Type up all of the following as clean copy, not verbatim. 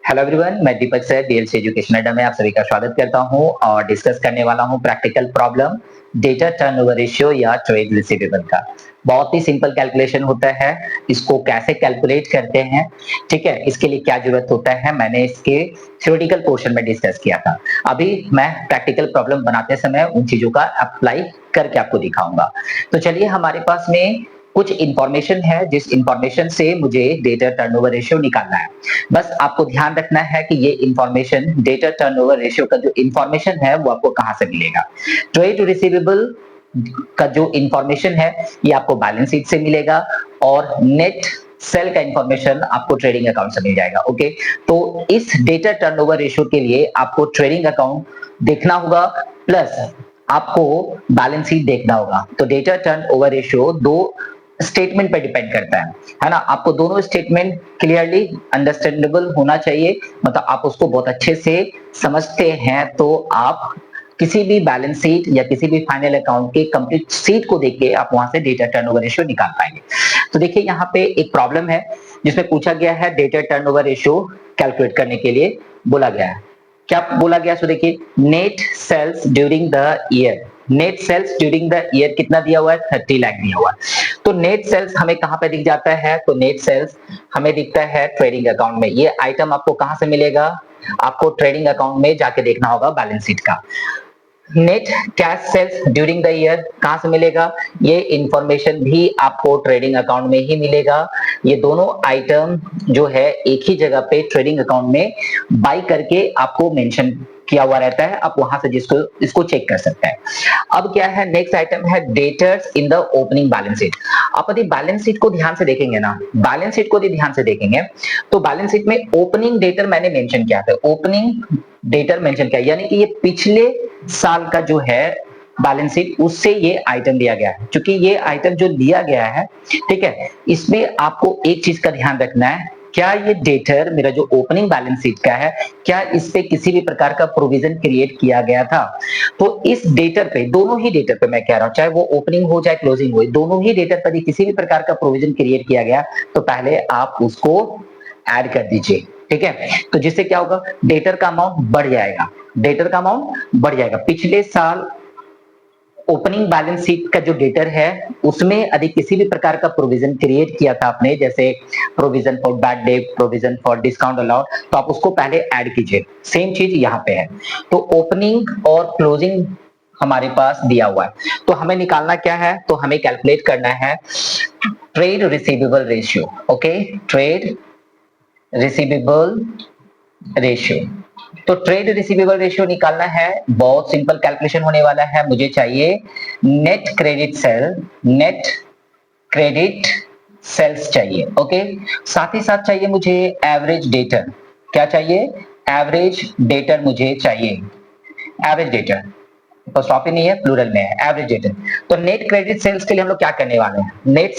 Hello everyone, मैं दीपक sir DLC education अड्डा में आप सभी का स्वागत करता हूं और डिस्कस करने वाला हूं practical problem data turnover ratio या ट्रेड रिसीवेबल का। बहुत ही सिंपल कैलकुलेशन होता है, इसको कैसे कैलकुलेट करते हैं, ठीक है, इसके लिए क्या जरूरत होता है, मैंने इसके थ्योरेटिकल पोर्शन में डिस्कस किया था। अभी मैं प्रैक्टिकल प्रॉब्लम बनाते समय उन चीजों का अप्लाई करके आपको दिखाऊंगा। तो चलिए, हमारे पास में कुछ इंफॉर्मेशन है जिस इंफॉर्मेशन से मुझे डेटा टर्नओवर रेशियो निकालना है। बस आपको ध्यान रखना है कि ये इंफॉर्मेशन डेटा टर्नओवर रेशियो का जो इंफॉर्मेशन है वो आपको कहां से मिलेगा। ट्रेड रिसीवेबल का जो इंफॉर्मेशन है ये आपको बैलेंस शीट से मिलेगा और नेट सेल का इंफॉर्मेशन आपको ट्रेडिंग अकाउंट से मिल जाएगा। ओके, तो इस डेटा टर्नओवर रेशियो के लिए आपको ट्रेडिंग अकाउंट देखना होगा प्लस आपको बैलेंस शीट देखना होगा। तो डेटा टर्नओवर रेशियो दो स्टेटमेंट पे डिपेंड करता है ना। आपको दोनों स्टेटमेंट क्लियरली अंडरस्टैंडेबल होना चाहिए, मतलब आप उसको बहुत अच्छे से समझते हैं तो आप किसी भी बैलेंस शीट या किसी भी फाइनल अकाउंट के कंप्लीट शीट को देख के आप वहां से डेटा टर्नओवर रेशियो निकाल पाएंगे। तो देखिए, यहाँ पे एक प्रॉब्लम है जिसमें पूछा गया है डेटा टर्नओवर रेशियो कैलकुलेट करने के लिए बोला गया है। क्या बोला गया? सो देखिए, net sales during the year, net sales during the year कितना दिया हुआ है? 30 लाख दिया हुआ है। तो नेट सेल्स हमें कहां पे दिख जाता है? तो नेट सेल्स हमें दिखता है ट्रेडिंग अकाउंट में। ये आइटम आपको कहां से मिलेगा? आपको ट्रेडिंग अकाउंट में जाके देखना होगा बैलेंस शीट का। Net cash sales during the year कहां से मिलेगा? ये इंफॉर्मेशन भी आपको ट्रेडिंग अकाउंट में ही मिलेगा। ये दोनों आइटम जो है एक ही जगह पे ट्रेडिंग अकाउंट में बाई करके आपको मेंशन किया हुआ रहता है, आप वहां से जिसको इसको चेक कर सकते हैं। अब क्या है? नेक्स्ट आइटम है debtors in the opening balance sheet. आप यदि बैलेंस शीट को ध्यान से देखेंगे ना, बैलेंस शीट को यदि ध्यान से देखेंगे तो बैलेंस शीट में ओपनिंग डेटर मैंने मेंशन किया था, ओपनिंग डेटर मेंशन किया, यानी कि ये पिछले साल का जो है बैलेंस शीट उससे ये आइटम दिया गया है। क्योंकि ये आइटम जो दिया गया है, ठीक है, इसमें आपको एक चीज का ध्यान रखना है, क्या ये डेटर मेरा जो ओपनिंग बैलेंस शीट का है, क्या इस पे किसी भी प्रकार का प्रोविजन क्रिएट किया गया था? तो इस डेटर पे, दोनों ही डेटर पे मैं कह रहा हूं, चाहे वो ओपनिंग हो चाहे क्लोजिंग हो, दोनों ही डेटर पर किसी भी प्रकार का प्रोविजन क्रिएट किया गया तो पहले आप उसको ऐड कर दीजिए, ठीक है। तो जिससे क्या होगा? डेटर का अमाउंट बढ़ जाएगा, डेटर का अमाउंट बढ़ जाएगा। पिछले साल ओपनिंग बैलेंस शीट का जो डेटर है उसमें यदि किसी भी प्रकार का प्रोविजन क्रिएट किया था आपने, जैसे provision for bad debt, provision for discount allowed, तो आप उसको पहले ऐड कीजिए। सेम चीज यहाँ पे है। तो ओपनिंग और क्लोजिंग हमारे पास दिया हुआ है, तो हमें निकालना क्या है? तो हमें कैलकुलेट करना है trade receivable ratio. Okay, trade receivable ratio. तो ट्रेड रिसीवेबल रेशियो निकालना है, बहुत सिंपल कैलकुलेशन होने वाला है। मुझे चाहिए net credit sale, net credit sales चाहिए। ओके, साथ ही साथ चाहिए मुझे एवरेज डेटर। क्या चाहिए? एवरेज डेटर मुझे चाहिए, एवरेज डेटर। तो स्टॉप ही नहीं है, प्लूरल में है, एवरेज डेटर। तो नेट क्रेडिट सेल्स के लिए हम लोग क्या करने वाले हैं? नेट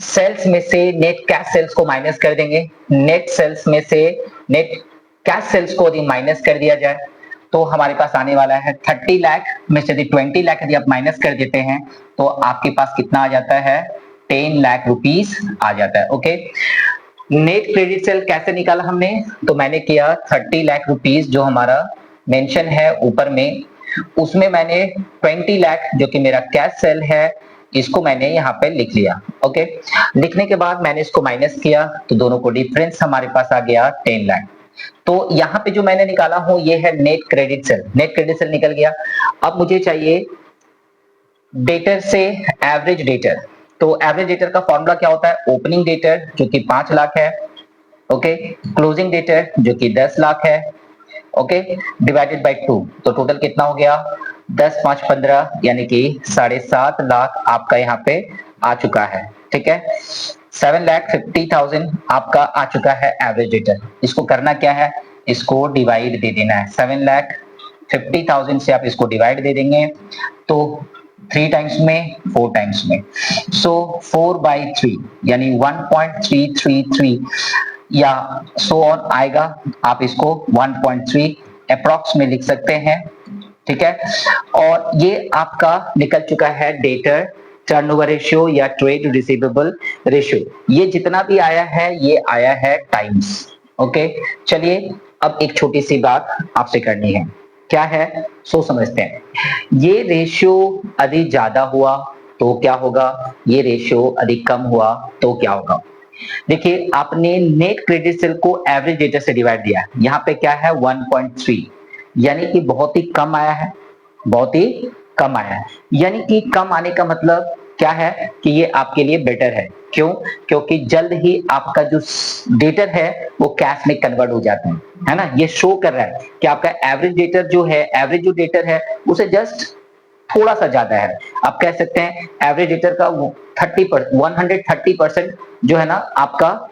सेल्स में से नेट कैश सेल्स को माइनस कर देंगे। नेट सेल्स में से नेट कैश सेल्स को यदि माइनस कर दिया जाए तो हमारे पास आने वाला है 30 लाख में से यदि 20 लाख यदि आप माइनस कर देते हैं तो आपके पास कितना आ जाता है? 10 लाख रुपीस आ जाता है। ओके, नेट क्रेडिट सेल कैसे निकाला हमने? तो मैंने किया 30 लाख रुपीस जो हमारा मेंशन है ऊपर में, उसमें मैंने 20 लाख जो कि मेरा कैश सेल है इसको मैंने यहाँ पे लिख लिया। ओके, लिखने के बाद मैंने इसको माइनस किया तो दोनों को डिफरेंस हमारे पास आ गया 10 लाख। तो यहाँ पे जो मैंने निकाला हूं ये है net credit sale, net credit cell निकल गया। अब मुझे चाहिए डेटर से एवरेज डेटर। तो एवरेज डेटर का फॉर्मूला क्या होता है? ओपनिंग डेटर जो कि 5 लाख है, ओके, क्लोजिंग डेटर जो कि 10 लाख है, ओके, डिवाइडेड बाय 2। तो टोटल कितना हो गया? 10 5 15, यानी कि 7.5 लाख आपका यहाँ पे आ चुका है, ठीक है। 7,50,000 आपका आ चुका है एवरेज डेटर। इसको करना क्या है? इसको डिवाइड दे देना है। 7,50,000 से आप इसको डिवाइड दे देंगे तो 3 टाइम्स में, 4 टाइम्स में, सो 4/3 यानी 1.333 या सो ऑन आएगा। आप इसको 1.3 अप्रॉक्स में लिख सकते हैं, ठीक है। और ये आपका निकल चुका है डेटर टर्नओवर रेशियो या ट्रेड रिसीवेबल रेशियो। ये जितना भी आया है ये आया है टाइम्स, ओके, चलिए अब एक छोटी सी बात आपसे करनी है। क्या है? सो समझते हैं। ये रेशियो अधिक ज्यादा हुआ तो क्या होगा? ये रेशियो अधिक कम हुआ तो क्या होगा? देखिए, आपने नेट क्रेडिट सेल को एवरेज डेटा से डिवाइड दिया है। यहाँ पे क्या है? 1.3, यानी कि बहुत ही कम आया है, बहुत ही कम आया है। यानी कि कम आने का मतलब क्या है कि ये आपके लिए बेटर है। क्यों? क्योंकि जल्द ही आपका जो डेटर है वो कैश में कन्वर्ट हो जाता है ना? ये शो कर रहा है कि आपका एवरेज डेटर जो है, एवरेज जो डेटर है उसे जस्ट थोड़ा सा ज्यादा है। आप कह सकते हैं एवरेज डेटर का 130% जो है ना आपका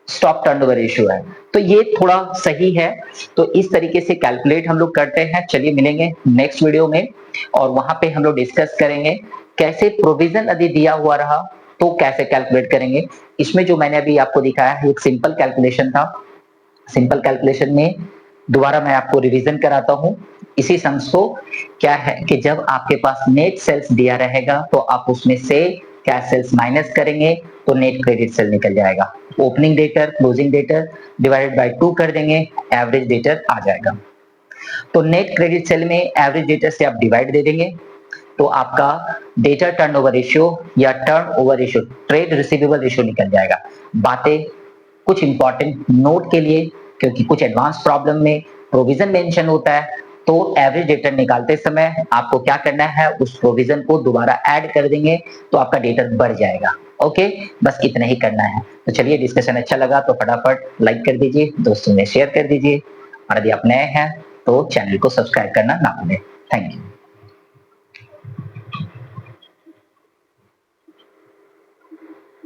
स्टॉक टर्नओवर रेशियो है। तो ये थोड़ा सही है। तो इस तरीके से कैलकुलेट हम लोग करते हैं। चलिए मिलेंगे नेक्स्ट वीडियो में और वहां पे हम लोग डिस्कस करेंगे कैसे प्रोविजन यदि दिया हुआ रहा तो कैसे कैलकुलेट करेंगे। इसमें जो मैंने अभी आपको दिखाया है एक सिंपल कैलकुलेशन था। सिंपल कैलकुलेशन में दोबारा मैं आपको रिवीजन कराता हूं इसी सम्स को। क्या है कि जब आपके पास नेट सेल्स दिया रहेगा तो आप उसमें से कैश सेल्स माइनस करेंगे तो नेट क्रेडिट सेल निकल जाएगा। Opening debtor closing debtor divided by 2 कर देंगे, एवरेज डेटर आ जाएगा। तो नेट क्रेडिट सेल में एवरेज डेटर से आप डिवाइड दे देंगे तो आपका डेटा टर्नओवर रेशियो या turnover ratio trade receivable ratio निकल जाएगा। बातें कुछ इंपॉर्टेंट नोट के लिए, क्योंकि कुछ एडवांस प्रॉब्लम में प्रोविजन मेंशन होता है तो एवरेज डेटा निकालते समय आपको क्या करना है, उस प्रोविजन को दोबारा ऐड कर देंगे तो आपका डेटा बढ़ जाएगा। ओके, बस इतना ही करना है। तो चलिए, डिस्कशन अच्छा लगा तो फटाफट लाइक कर दीजिए, दोस्तों में शेयर कर दीजिए और यदि आप नए हैं तो चैनल को सब्सक्राइब करना ना भूलें। Thank you.